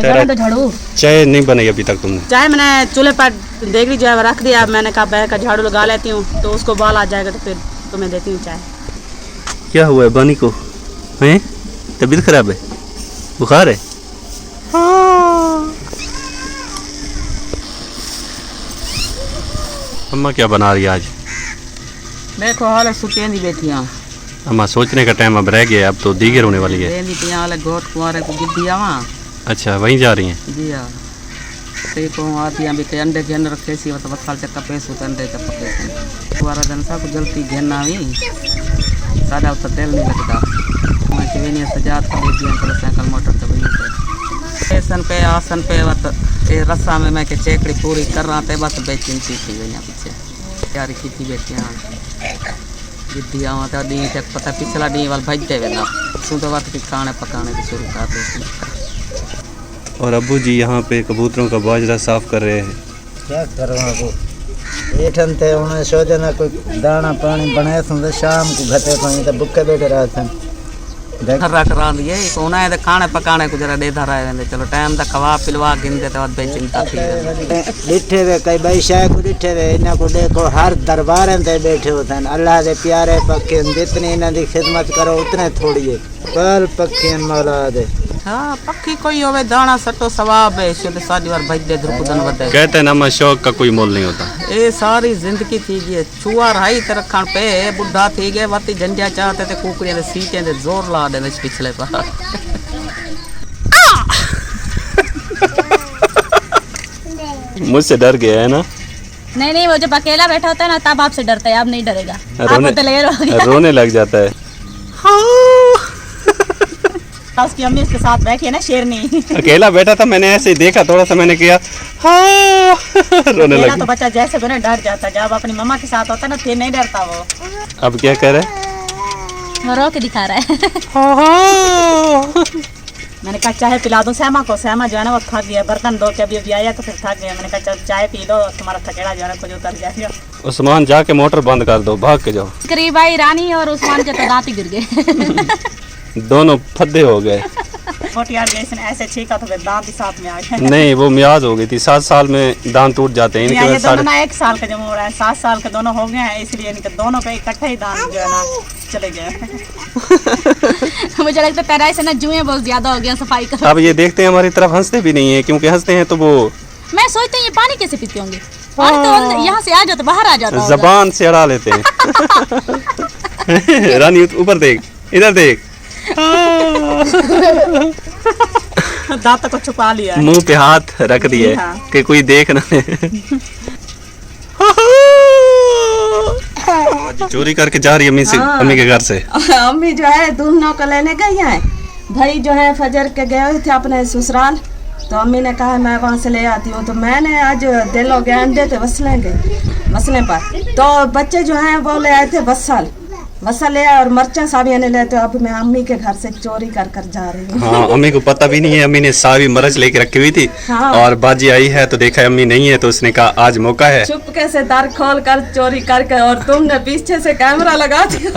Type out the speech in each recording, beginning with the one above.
झाड़ू चाय नहीं बनाई अभी तक तुमने? चाय मैंने चूल्हे पर देख लीजिए रख दिया। मैंने कहा बैग का झाड़ू लगा लेती हूँ तो उसको बाल आ जाएगा तो फिर तुम्हें देती हूँ चाय। क्या हुआ है बानी को? हैं तबीयत खराब है, बुखार है? अम्मा क्या बना रही है आज? देखो हाल सुतियाँ नहीं बैठी। अम्मा सोचने का टाइम अब रह गया, अब तो दीगर होने वाली है। गोट कुआरे को गिद्दी आवा। अच्छा वहीं जा रही हैं? जी हाँ। देखो आती अभी के अंडे घेन रखे सी तो बस साल चक्का पैस होता अंडे का पके कुआरा दिन सब जल्दी घेना भी सादा उतना तेल नहीं लगता। मैं चवेनी सजात कर दे दिया चलो साइकिल मोटर तो वहीं पे स्टेशन पे आसन पे वत ये रस्सा में मैं के चेकड़ी पूरी कर रहा था बस बेचिंती थी वहीं पीछे तैयारी की थी बेटी। हाँ गिद्दी आवा तो डी तक पता पिछला डी वाल भज दे वेला सुन तो वक्त खाने पकाने की शुरू कर दे। और अब्बू जी यहाँ पे कबूतरों का बाजरा साफ कर रहे हैं। क्या करवा को बैठन थे उन्हें सोचना कोई दाना पानी बनाए तो शाम को घटे पानी तो भूखे बैठे रहे थे करा लिए कोना है खाने पकाने को जरा दे धरा है चलो टाइम तक खवा पिलवा गिन देते बाद बेचिंता थी डिठे वे कई भाई शाह को डिठे वे इन्हें को देखो हर दरबार में बैठे होते हैं। अल्लाह के प्यारे पक्षी जितनी इन्हें की खिदमत करो उतने थोड़ी है पल पक्षी मौला दे। हाँ पक्षी कोई होवे दाना सटो सवाब है शुद्ध सादी बार भज दे धुरकुदन वदे कहते हैं ना शौक का कोई मोल नहीं होता। ये सारी जिंदगी थी गई छुआ रही तरह खान पे बुढ़ा थी गए वाती झंडिया चाहते थे कुकड़ियां दे सीटें दे जोर ला दे पिछले बार। मुझसे डर गया है ना? नहीं वो जब अकेला बैठा होता है ना तब आपसे डरता है, अब नहीं डरेगा। रोने लग जाता है। उसकी अम्मी उसके साथ बैठी है ना शेरनी। अकेला बैठा था मैंने ऐसे ही देखा थोड़ा सा मैंने किया हाँ रोने लगा। तो बच्चा जैसे बने डर जाता जब अपनी मम्मा के साथ होता ना फिर नहीं डरता वो। अब क्या कर रहा है? वो रो के दिखा रहा है। मैंने कहा चाय पिला दो श्यामा को। श्यामा जो है ना वो थक गया बर्तन धो के अभी आया तो फिर थक गया। मैंने कहा चल चाय पी लो तुम्हारा थकेड़ा जो है ना कुछ उतर जाएगा। उस्मान जाके मोटर बंद कर दो भाग के जाओ। करीब आई रानी और उस्मान के तो दांत ही गिर गए। दोनों फद्दे हो गए। ऐसे छीका तो फिर दांत ही साथ में आ गए। नहीं वो मियाज हो गई थी 7 साल में दांत टूट जाते हैं इनके। दोनों ना 1 साल का जब हो रहा है 7 साल के दोनों हो गए हैं इसलिए इनके दोनों के इकट्ठे ही दांत जो है ना चले गए। मुझे लगता है पैराई से ना जुएं बहुत ज्यादा हो गया सफाई कर। अब ये देखते हैं हमारी तरफ हंसते भी नहीं है क्योंकि हंसते हैं तो वो मैं सोचती हूँ ये पानी कैसे पीते होंगे। पानी तो यहाँ से आ जाता बाहर आ जाता जबान से अड़ा लेते हैं। रानी ऊपर देख इधर देख दांत को छुपा लिया मुंह पे हाथ रख दिए कि कोई देख ना ले। चोरी करके जा रही है अम्मी से अम्मी के घर से। अम्मी जो है दूध नौका लेने गई है भाई जो है फजर के गए हुए थे अपने ससुराल तो अम्मी ने कहा मैं वहाँ से ले आती हूँ तो मैंने आज दिलों के अंडे थे वसले पर तो बच्चे जो हैं वो ले आए थे वसा ले और मरचा साबिया ने ले तो अब मैं अम्मी के घर से चोरी कर जा रही हूँ। हाँ अम्मी को पता भी नहीं है। अम्मी ने सावी मरच लेके रखी हुई थी हाँ। और बाजी आई है तो देखा अम्मी नहीं है तो उसने कहा आज मौका है चुपके से दर खोल कर चोरी करके और तुमने पीछे से कैमरा लगा दिया।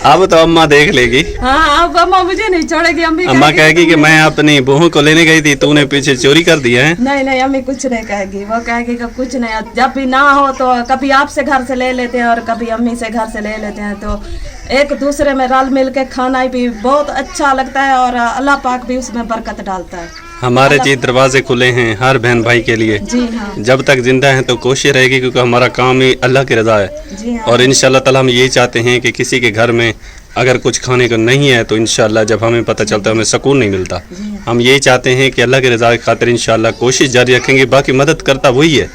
अब तो अम्मा देख लेगी। हाँ अब अम्मा मुझे नहीं छोड़ेगी। अम्मा कहेगी कि मैं अपनी बहू को लेने गई थी तूने पीछे चोरी कर दिया है। नहीं अम्मी कुछ नहीं कहेगी। वो कहेगी कि कुछ नहीं जब भी ना हो तो कभी आपसे घर से ले लेते हैं और कभी अम्मी से घर से ले लेते हैं तो एक दूसरे में रल मिल के खाना भी बहुत अच्छा लगता है और अल्लाह पाक भी उसमें बरकत डालता है। हमारे जी दरवाजे खुले हैं हर बहन भाई के लिए। जी हाँ। जब तक जिंदा हैं तो कोशिश रहेगी क्योंकि हमारा काम ही अल्लाह की रजा है। जी हाँ। और इंशाल्लाह ताला हम यही चाहते हैं कि किसी के घर में अगर कुछ खाने को नहीं है तो इंशाल्लाह जब हमें पता चलता है हमें सुकून नहीं मिलता। हम यही चाहते हैं कि अल्लाह की रजा की खातिर इंशाल्लाह कोशिश जारी रखेंगे। बाकी मदद करता वही है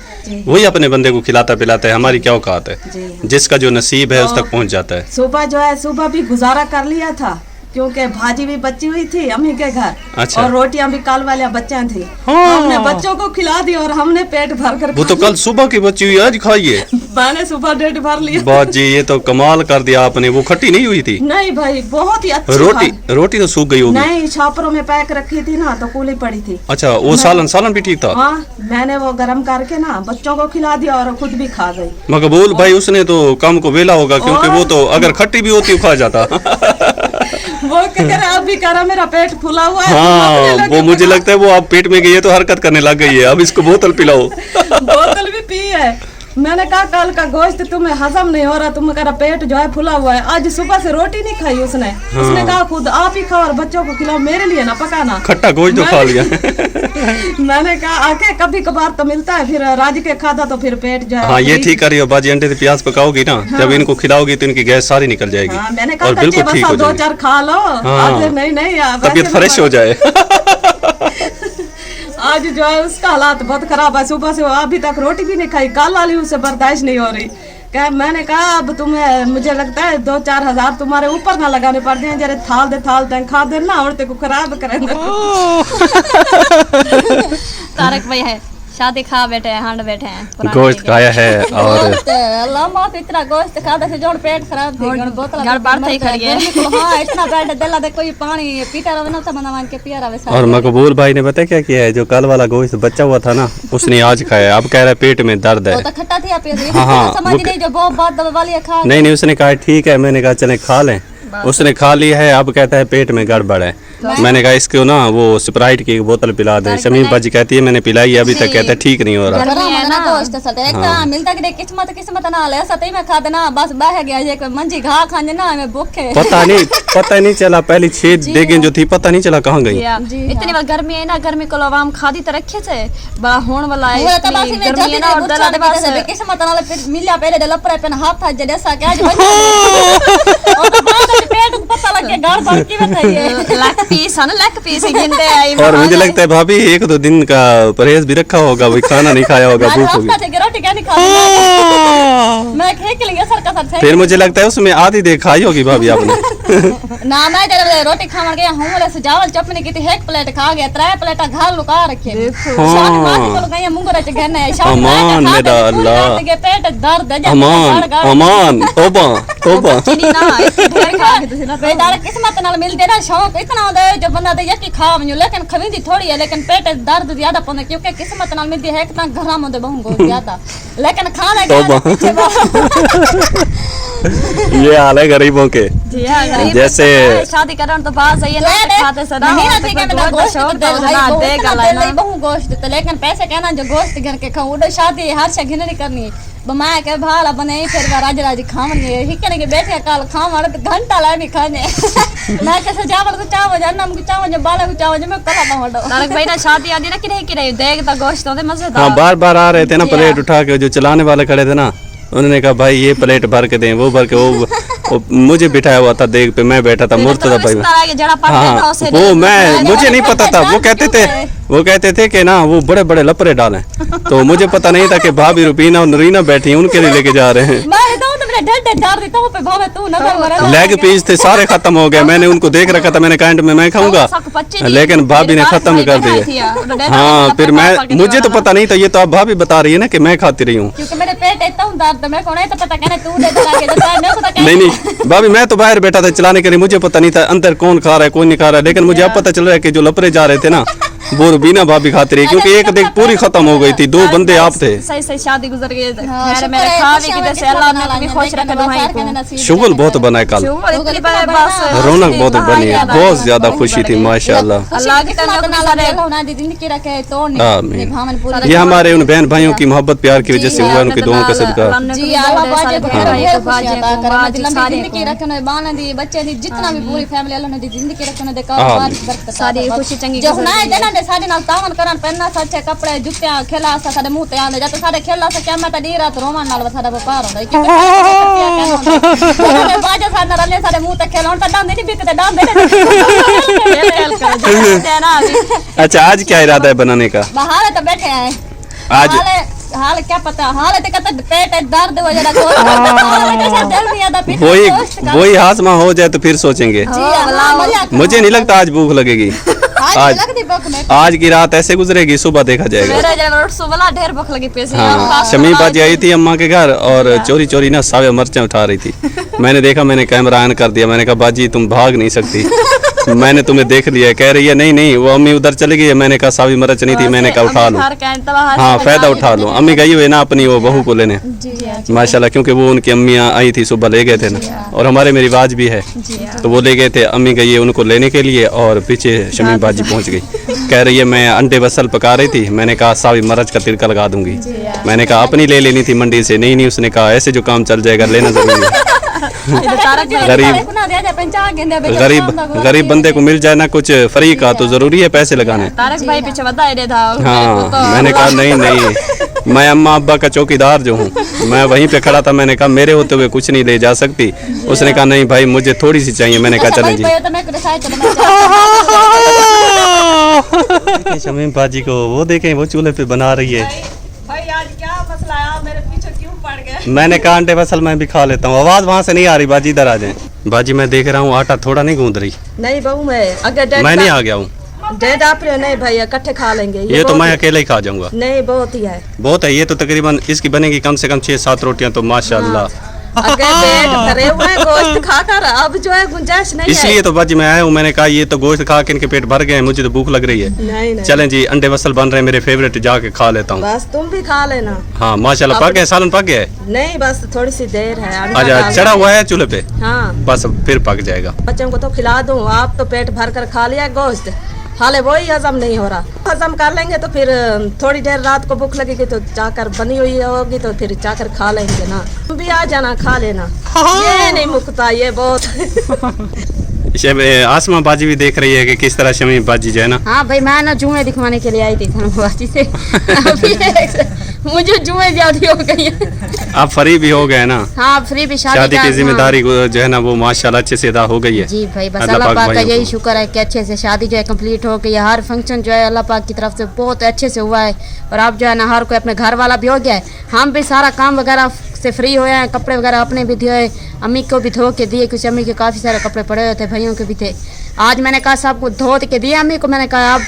वही अपने बंदे को खिलाता पिलाता है। हमारी क्या औकात है जिसका जो नसीब है उस तक पहुंच जाता है। सुबह जो है सुबह भी गुजारा कर लिया था क्योंकि भाजी भी बची हुई थी अम्मी के घर। अच्छा। और रोटियां भी कल वाले बच्चे थी। हमने बच्चों को खिला दी और हमने पेट भर कर वो तो कल सुबह की बची हुई आज खाइए। मैंने सुबह पेट भर लिया। बात जी ये तो कमाल कर दिया आपने। वो खट्टी नहीं हुई थी? नहीं भाई बहुत ही अच्छी रोटी तो सूख गई होगी। नहीं छापरों में पैक रखी थी ना तो कूली पड़ी थी। अच्छा वो सालन भी ठीक था? हाँ मैंने वो गर्म करके ना बच्चों को खिला दिया और खुद भी खा गई। मकबूल भाई उसने तो काम को वेला होगा क्योंकि वो तो अगर खट्टी भी होती खा जाता। वो कह रहा अभी कह रहा मेरा पेट फूला हुआ है। हाँ वो मुझे लगता है वो अब पेट में गई है तो हरकत करने लग गई है, अब इसको बोतल पिलाओ। बोतल भी पी है। मैंने कहा कल का गोश्त तुम्हें हजम नहीं हो रहा, तुम्हारा पेट जो है फुला हुआ है। आज सुबह से रोटी नहीं खाई उसने। उसने कहा खुद आप ही खाओ और बच्चों को खिलाओ, मेरे लिए ना पकाना। खट्टा गोश्त तो खा लिया। मैंने कहा आके कभी कभार तो मिलता है, फिर राज के खाता तो फिर पेट जो है। हाँ ये ठीक करियो बाजी, अंडे से प्याज पकाओगी ना, जब इनको खिलाओगी तो इनकी गैस सारी निकल जाएगी। हाँ, मैंने कहा और बिल्कुल ठीक हो दो जाएगी। चार खा लो। आज नहीं तबीयत फ्रेश हो जाए। आज जो है उसका हालात बहुत खराब है। सुबह से वो अभी तक रोटी भी नहीं खाई, कल वाली उसे बर्दाश्त नहीं हो रही। क्या मैंने कहा अब तुम्हें मुझे लगता है 2-4 हजार तुम्हारे ऊपर ना लगाने पड़ते हैं, जरा थाल दे खा दे ना औरतें को खराब करेंगे। तारक भाई है शादी खा बैठे हैं, हांड बैठे हैं। गोश्त खाया है और अल्लाह माफ, इतना गोश्त खाता से जोड़ पेट खराब थी, गण बोतल गण बात ही खड़ी है। हां इतना पेट दला दे कोई पानी पीता रहे ना तो मना मान के पिया रहे। और मकबूल भाई ने पता क्या किया है, जो कल वाला गोश्त बचा हुआ था ना उसने आज खाया। अब कह रहा है पेट में दर्द है। वो तो खट्टा थी आप हाँ, समझ नहीं जो बहुत बात दवा वाली खा। नहीं उसने कहा ठीक है, मैंने कहा चले खा लें। उसने खा ली है, अब कहता है पेट में गड़बड़ है। मैंने कहा इसको ना वो स्प्राइट की बोतल पिला दे। शमीम बाजी कहती है मैंने पिलाई, अभी तक कहता है ठीक नहीं हो रहा। गोश्त सटे एक मिलता कि किस्मत ना ले सते में खा देना बस बह गया जे कोई मंजी घा खाने ना हमें भूखे। पता नहीं चला, पहली 6 देखें जो थी पता नहीं चला कहां गई। इतनी बार गर्मी है ना, गर्मी को आवाम खादी तो रखे से बड़ा होण वाला है गर्मी है ना। और दला दे बस किस्मत ना फिर मिला पहले दला पर पेन हाथ था जैसा क्या और तो बाद पेट को पता लग गया गाड़ बाड़ की बताइए लेग पीस गिनते आई। और मुझे लगता है भाभी 1-2 दिन का परहेज भी रखा होगा, वही खाना नहीं खाया होगा, भूख होगी। रोटी क्या नहीं खा मैं खेल लिया सर का सर। फिर मुझे लगता है उसमें आधी देर खाई होगी भाभी आपने। ना मैं जब रोटी खावन गया हूं वाले से चावल चटनी की थी, 1 प्लेट खा गया, 3 प्लेट घर लुका रखे। शादी माटी को गया मुंगरा च गने शादी अमान मेरा अल्लाह, के पेट दर्द है अमान तौबा चीनी ना ढेर खा के तुसी ना बेटा किस्मत नाल मिलदे ना। शौक इतना होता है जो बंदा दे यकी खा मनु, लेकिन खवींदी थोड़ी है, लेकिन पेट दर्द ज्यादा पने क्योंकि किस्मत नाल मिलदी है। इतना घर में दे बहु गो ज्यादा, लेकिन खाना ये हाल है गरीबों के। जैसे शादी करन तो बात सही है ना, खाते सदा बहु गोश्त तो, लेकिन पैसे कहना जो गोश्त घर के खाऊं उड़ो शादी हर से घिन नहीं करनी बमाया के भाला बने फिर राज खावनी हिकने के बैठे काल खावण घंटा ला नहीं खाने। मैं कैसे चावल को चावल जानना हमको चावल जो बाला को चावल जो मैं कला पावडो तारक भाई ना शादी आदि ना कि रही देख तो गोश्त होते मजेदार। हाँ बार आ रहे थे ना, प्लेट उठा के जो चलाने वाले खड़े थे ना, उन्होंने कहा भाई ये प्लेट भर के दें, वो भर के वो मुझे बिठाया हुआ था देख पे, मैं बैठा था मुर्तजा भाई। हाँ वो मैं मुझे नहीं पता था, वो कहते थे कि ना वो बड़े बड़े लपरे डालें, तो मुझे पता नहीं था कि भाभी रुबीना और नरीना बैठी उनके लिए लेके जा रहे हैं। लेग पीस थे सारे खत्म हो गए, मैंने उनको देख रखा था, मैंने कहा में मैं खाऊंगा, लेकिन भाभी ने खत्म कर दिए। हाँ फिर मैं मुझे तो पता नहीं था, ये तो आप भाभी बता रही है ना कि मैं खाती रही हूँ। नहीं भाभी मैं तो बाहर बैठा था चलाने के लिए, मुझे पता नहीं था अंदर कौन खा रहा है कौन नहीं खा रहा है, लेकिन मुझे अब पता चल रहा है कि जो लपरे जा रहे थे ना वो रुबीना भाभी खाती रही, क्योंकि एक देख पूरी खत्म हो गई थी, 2 बंदे आप थे। सही शादी गुजर गई खैर मेरे खा भी कि जैसे अल्लाह ने भी खुश रखे दुआई। शुगल बहुत बना है कल, रौनक बहुत बनी है, बहुत ज्यादा खुशी थी माशाल्लाह। अल्लाह की तरफ जिंदगी रखे तो ये हमारे उन बहन भाइयों की मोहब्बत प्यार की वजह से हुआ, उनकी दुआओं का सदका। जी अल्लाह जिंदगी रखने बाने दी बच्चे दी जितना भी पूरी फैमिली अल्लाह ने दी जिंदगी रखने दे का सारी खुशी चंगी जो ना देना दे साडे नाल तावन करन पहनना सच्चे कपड़े जुत्तियां खेला सा साडे मुंह ते आंदे जत साडे खेला सा क्या मैं ता दी रात रोमान नाल साडा व्यापार होंदा क्योंकि बाजा साडे रले साडे मुंह ते खेला ता डांदे नहीं बिकते डांदे अच्छा आज क्या इरादा है बनाने का? बाहर तो बैठे हैं आज हाल क्या पता हाल ते कहते पेट दर्द हो जरा वही हाजमा हो जाए तो फिर सोचेंगे। मुझे नहीं लगता आज भूख लगेगी, आज की रात ऐसे गुजरेगी, सुबह देखा जाएगा। सुबह ढेर भूख लगी पैसे। हाँ शमीम बाजी आई थी अम्मा के घर और चोरी चोरी ना सावे मिर्चें उठा रही थी, मैंने देखा, मैंने कैमरा ऑन कर दिया, मैंने कहा बाजी तुम भाग नहीं सकती, मैंने तुम्हें देख लिया। कह रही है नहीं नहीं वो अम्मी उधर चली गई है। मैंने कहा सावी मरच नहीं थी। मैंने कहा उठा लो, हाँ फायदा उठा लो। अम्मी गई हुई ना अपनी वो बहू को लेने माशाल्लाह, क्योंकि वो उनकी अम्मियाँ आई थी सुबह ले गए थे ना, और हमारे में रिवाज भी है तो वो ले गए थे। अम्मी गई है उनको लेने के लिए और पीछे शमीम बाजी पहुँच गई। कह रही है मैं अंडे बसल पका रही थी, मैंने कहा सावी मरच का तिड़का लगा दूंगी। मैंने कहा अपनी ले लेनी थी मंडी से। नहीं नहीं उसने कहा ऐसे जो काम चल जाएगा लेना जरूरी है। गरीब बंदे को मिल जाए ना कुछ फ्री का तो जरूरी है पैसे लगाने। तारक भाई पीछे बता दे था। हाँ मैंने कहा नहीं नहीं मैं अम्मा अब्बा का चौकीदार जो हूँ, मैं वहीं पे खड़ा था। मैंने कहा मेरे होते हुए कुछ नहीं ले जा सकती। उसने कहा नहीं भाई मुझे थोड़ी सी चाहिए। मैंने कहा चलें जी। शमीम बाजी को वो देखें वो चूल्हे पे बना रही है। भाई आज क्या मसला है, आप मेरे पीछे क्यों पड़ गए? मैंने कहा अंडे बसल मैं भी खा लेता हूँ। आवाज वहाँ से नहीं आ रही। बाजी इधर आ जाए। बाजी मैं देख रहा हूँ आटा थोड़ा नहीं गूंद रही। नहीं बहू मैं अगर मैं नहीं आ गया हूँ। डेढ़ आप नहीं भाई इकट्ठे खा लेंगे। ये तो मैं अकेले ही खा जाऊंगा। नहीं बहुत ही है, बहुत है। ये तो तकरीबन इसकी बनेगी कम से कम 6-7 रोटियां तो माशाल्लाह। अगर पेट भरे हुए हैं गोश्त खाकर, अब जो है गुंजाइश नहीं है। इसलिए तो बाजी मैं आया हूँ। मैंने कहा ये तो गोश्त खा के इनके पेट भर गए हैं, मुझे तो भूख लग रही है। नहीं नहीं चलें जी अंडे बसल बन रहे हैं मेरे फेवरेट, जाके खा लेता हूँ। बस तुम भी खा लेना। हाँ माशाल्लाह पक गया, सालन पक गया है। नहीं बस थोड़ी सी देर है। अंडा अच्छा डाल चढ़ा हुआ है चूल्हे पे, हाँ बस फिर पक जाएगा। बच्चों को तो खिला दूं। आप तो पेट भर कर खा लिया गोश्त, हाले वही हजम नहीं हो रहा। हजम कर लेंगे तो फिर थोड़ी देर रात को भूख लगेगी तो जाकर बनी हुई होगी तो फिर जाकर खा लेंगे ना। तुम भी आ जाना खा लेना। ये नहीं मुकता ये बहुत। आसमा बाजी भी देख रही है कि किस तरह शमीम बाजी जो है ना। हाँ भाई मैं ना जुए दिखवाने के लिए आई थी धनबाजी से। मुझे जुए ज्यादा हो गई है। आप फ्री भी हो गए ना। हाँ फ्री भी शादी की जिम्मेदारी जो है ना वो माशाल्लाह अच्छे से अदा हो गई है। जी भाई बस अल्लाह पाक का यही शुक्र है कि अच्छे से शादी जो है कंप्लीट हो गई है। हर फंक्शन जो है अल्लाह पाक की तरफ से बहुत अच्छे से हुआ है। और अब जो है ना हर कोई अपने घर वाला भी हो गया है। हम भी सारा काम वगैरह से फ्री हुए हैं। कपड़े वगैरह अपने भी धोए, अम्मी को भी धो के दिए, कुछ अम्मी के काफ़ी सारे कपड़े पड़े हुए थे, भाइयों के भी थे। आज मैंने कहा सबको धो के दिए अम्मी को। मैंने कहा आप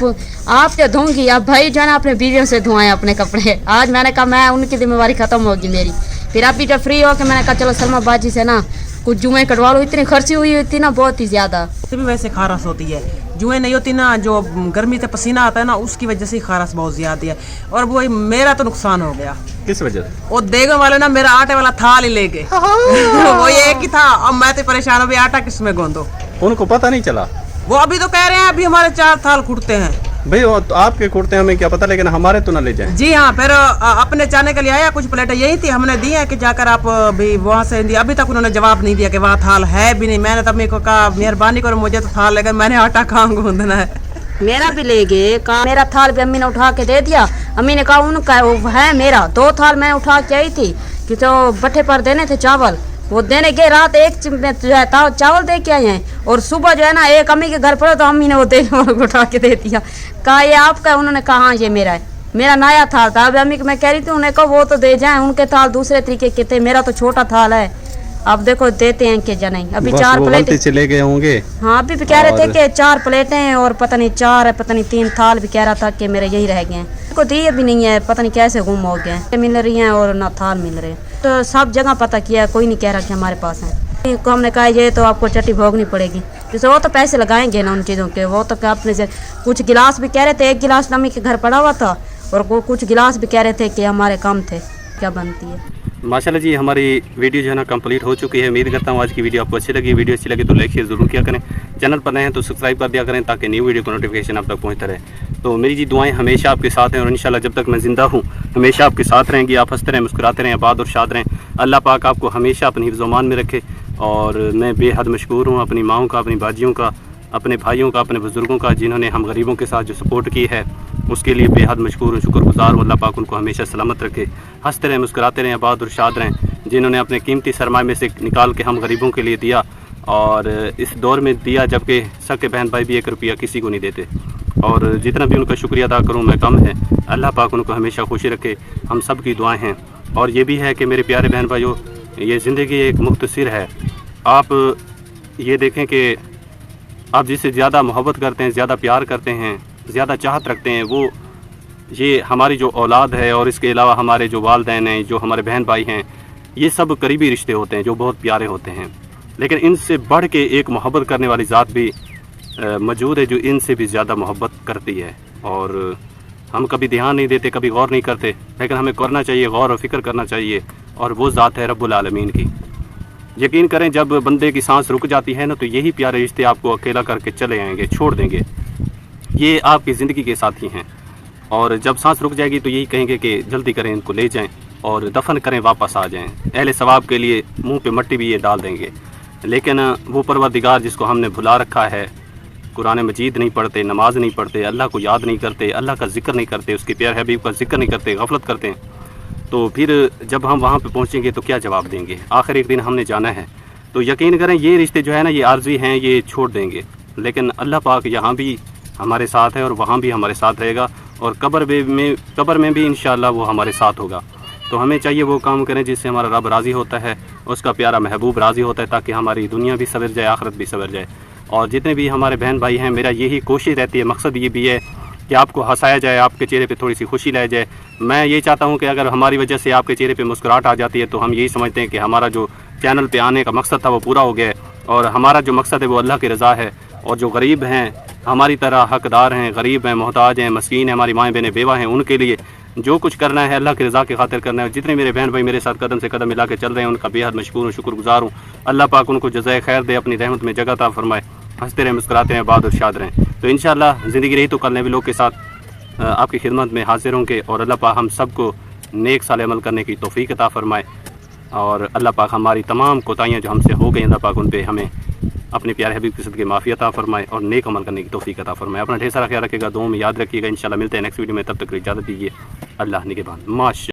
तो धोंगी, अब भाई जो है ना अपने बीवियों से धोएं अपने कपड़े। आज मैंने कहा मैं उनकी जिम्मेवारी ख़त्म होगी मेरी। फिर अभी जब फ्री हो के मैंने कहा चलो सलमा बाजी से ना कुछ जुएँ कटवा लो। इतनी खर्ची हुई थी ना बहुत ही ज़्यादा। भी वैसे खारस होती है, जुएँ नहीं होती ना, जो गर्मी से पसीना आता है ना उसकी वजह से खारस बहुत ज्यादा है। और वो मेरा तो नुकसान हो गया। किस वजह से? वो देगों वाले ना मेरा आटे वाला थाल ही ले गए। वो एक ही था। अब मैं तो परेशान हूँ आटा किस में गूंदो। उनको पता नहीं चला। वो अभी तो कह रहे हैं अभी हमारे 4 थाल खुटते हैं। भाई तो आपके कुर्ते हमें क्या पता, लेकिन हमारे तो ना ले जाएं। जी हाँ। फिर अपने जाने के लिए आया, कुछ प्लेटें यही थी, हमने दी है कि जाकर आप भी वहाँ से दी। अभी तक उन्होंने जवाब नहीं दिया कि वहाँ थाल है भी नहीं। मैंने तब मेरे को कहा मेहरबानी करो मुझे तो थाल लेकर, मैंने आटा कहाँ गूंदना है। मेरा भी ले गए, कहा मेरा थाल भी अम्मी ने उठा के दे दिया। अम्मी ने कहा उनका वो है मेरा। 2 थाल मैं उठा के आई थी कि तो भट्ठे पर देने थे चावल, वो देने गए। रात एक जो है चावल दे के आए हैं और सुबह जो है ना एक अम्मी के घर पड़े तो अम्मी ने वो उठा के दे दिया। कहा ये आपका? उन्होंने कहा हाँ ये मेरा है, मेरा नया थाल था। अब अम्मी को मैं कह रही थी, उन्हें कहा वो तो दे जाएं, उनके थाल दूसरे तरीके के थे, मेरा तो छोटा थाल है। अब देखो देते हैं कि नहीं। अभी 4 प्लेटें चले गए होंगे। हाँ अभी भी कह रहे थे कि 4 प्लेटें और पता नहीं 4 है, पता नहीं 3 थाल भी कह रहा था कि मेरे यही रह गए हैं। को दिए भी नहीं है, पता नहीं कैसे गुम हो गए हैं। मिल रही हैं और ना थाल मिल रहे हैं। तो सब जगह पता किया, कोई नहीं कह रहा कि हमारे पास है। को हमने कहा ये तो आपको चट्टी भोगनी पड़ेगी। जैसे वो तो पैसे लगाएंगे ना उन चीज़ों के। वो तो अपने से कुछ गिलास भी कह रहे थे, 1 गिलास अम्मी के घर पड़ा हुआ था और कुछ गिलास भी कह रहे थे कि हमारे कम थे। क्या बनती है। माशाल्लाह जी हमारी वीडियो जो है ना कंप्लीट हो चुकी है। उम्मीद करता हूँ आज की वीडियो आपको अच्छी लगी। वीडियो अच्छी लगी तो लाइक शेयर जरूर किया करें। चैनल पर नए हैं तो सब्सक्राइब कर दिया करें ताकि न्यू वीडियो को नोटिफिकेशन आप तक पहुँचता रहे। तो मेरी जी दुआएं हमेशा आपके साथ हैं और इंशाल्लाह जब तक मैं ज़िंदा हूँ हमेशा आपके साथ रहेंगी। आप हंसते रहें, मुस्कुराते रहें, आबाद और शाद रहें। अल्लाह पाक आपको हमेशा अपनी हिफ्ज़-ओ-मान में रखे। और मैं बेहद मशकूर हूँ अपनी माँओं का, अपनी बाजियों का, अपने भाइयों का, अपने बुज़ुर्गों का, जिन्होंने हम गरीबों के साथ जो सपोर्ट की है उसके लिए बेहद मशकूर हूँ, शुक्रगुज़ार हूँ। अल्लाह पाक उनको हमेशा सलामत रखे, हंसते रहें, मुस्कुराते रहें, आबाद और शाद रहें। जिन्होंने अपने कीमती सरमाए में से निकाल के हम गरीबों के लिए दिया और इस दौर में दिया जबकि सके बहन भाई भी 1 रुपया किसी को नहीं देते। और जितना भी उनका शुक्रिया अदा करूँ मैं कम है। अल्लाह पाक उनको हमेशा खुशी रखे, हम सब की दुआएँ हैं। और ये भी है कि मेरे प्यारे बहन भाइयों, ये ज़िंदगी एक मुख्तसर है। आप ये देखें कि आप जिससे ज़्यादा मोहब्बत करते हैं, ज़्यादा प्यार करते हैं, ज़्यादा चाहत रखते हैं, वो ये हमारी जो औलाद है और इसके अलावा हमारे जो वालिदैन हैं, जो हमारे बहन भाई हैं, ये सब करीबी रिश्ते होते हैं जो बहुत प्यारे होते हैं। लेकिन इनसे बढ़ के एक मोहब्बत करने वाली ज़ात भी मौजूद है जो इनसे भी ज़्यादा मोहब्बत करती है। और हम कभी ध्यान नहीं देते, कभी गौर नहीं करते, लेकिन हमें करना चाहिए, गौर और फिक्र करना चाहिए। और वो ज़ात है रब्बुल आलमीन की। यकीन करें जब बंदे की सांस रुक जाती है ना, तो यही प्यारे रिश्ते आपको अकेला करके चले आएंगे, छोड़ देंगे। ये आपकी ज़िंदगी के साथी हैं। और जब सांस रुक जाएगी तो यही कहेंगे कि जल्दी करें, इनको ले जाएं और दफन करें, वापस आ जाएं। अहले सवाब के लिए मुंह पे मट्टी भी ये डाल देंगे। लेकिन वो परवरदिगार जिसको हमने भुला रखा है, कुरान मजीद नहीं पढ़ते, नमाज नहीं पढ़ते, अल्लाह को याद नहीं करते, अल्लाह का जिक्र नहीं करते, उसके प्यारे हबीब का जिक्र नहीं करते, गफलत करते हैं, तो फिर जब हम वहाँ पे पहुँचेंगे तो क्या जवाब देंगे? आखिर एक दिन हमने जाना है। तो यकीन करें ये रिश्ते जो है ना, ये आर्जी हैं, ये छोड़ देंगे। लेकिन अल्लाह पाक यहाँ भी हमारे साथ है और वहाँ भी हमारे साथ रहेगा, और कब्र में भी इंशाअल्लाह वो हमारे साथ होगा। तो हमें चाहिए वो काम करें जिससे हमारा रब राज़ी होता है, उसका प्यारा महबूब राज़ी होता है, ताकि हमारी दुनिया भी सवर जाए, आखिरत भी सवर जाए। और जितने भी हमारे बहन भाई हैं, मेरा यही कोशिश रहती है, मकसद ये भी है कि आपको हंसाया जाए, आपके चेहरे पे थोड़ी सी खुशी लाई जाए। मैं ये चाहता हूँ कि अगर हमारी वजह से आपके चेहरे पे मुस्कुराहट आ जाती है तो हम यही समझते हैं कि हमारा जो चैनल पे आने का मकसद था वो पूरा हो गया है। और हमारा जो मकसद है वो अल्लाह की रज़ा है। और जो गरीब हैं, हमारी तरह हकदार हैं, गरीब हैं, मोहताज हैं, मस्कीन हैं, हमारी माएँ बहनें बेवा हैं, उनके लिए जो कुछ करना है अल्लाह की रज़ा के खातिर करना है। जितने मेरे बहन भाई मेरे साथ कदम से कदम मिला के चल रहे हैं, उनका बेहद मशकूर और शुक्रगुजार हूँ। अल्लाह पाक उनको जज़ाए खैर दे, अपनी रहमत में जगह अता फरमाए, हंसते रहें, मुस्कुराते रहें, बाद और शाद रहें। तो इंशाअल्लाह ज़िंदगी रही तो कल नए लोग के साथ आपकी खिदमत में हाजिर होंगे। और अल्लाह पाक हम सबको नेक साल अमल करने की तौफीक अता फरमाए। और अल्लाह पाक हमारी तमाम कोताहियाँ जो हमसे हो गई, अल्लाह पाक उन पर हमें अपने प्यारे हबीब की सदके माफ़ी अता फरमाए और नेक अमल करने की तौफीक अता फरमाए। अपना ढेर सारा ख्याल रखिएगा, दुआ में याद रखिएगा। इंशाल्लाह मिलते हैं नेक्स्ट वीडियो में, तब तक इजाज़त दीजिए। अल्लाह निगहबान। माशा।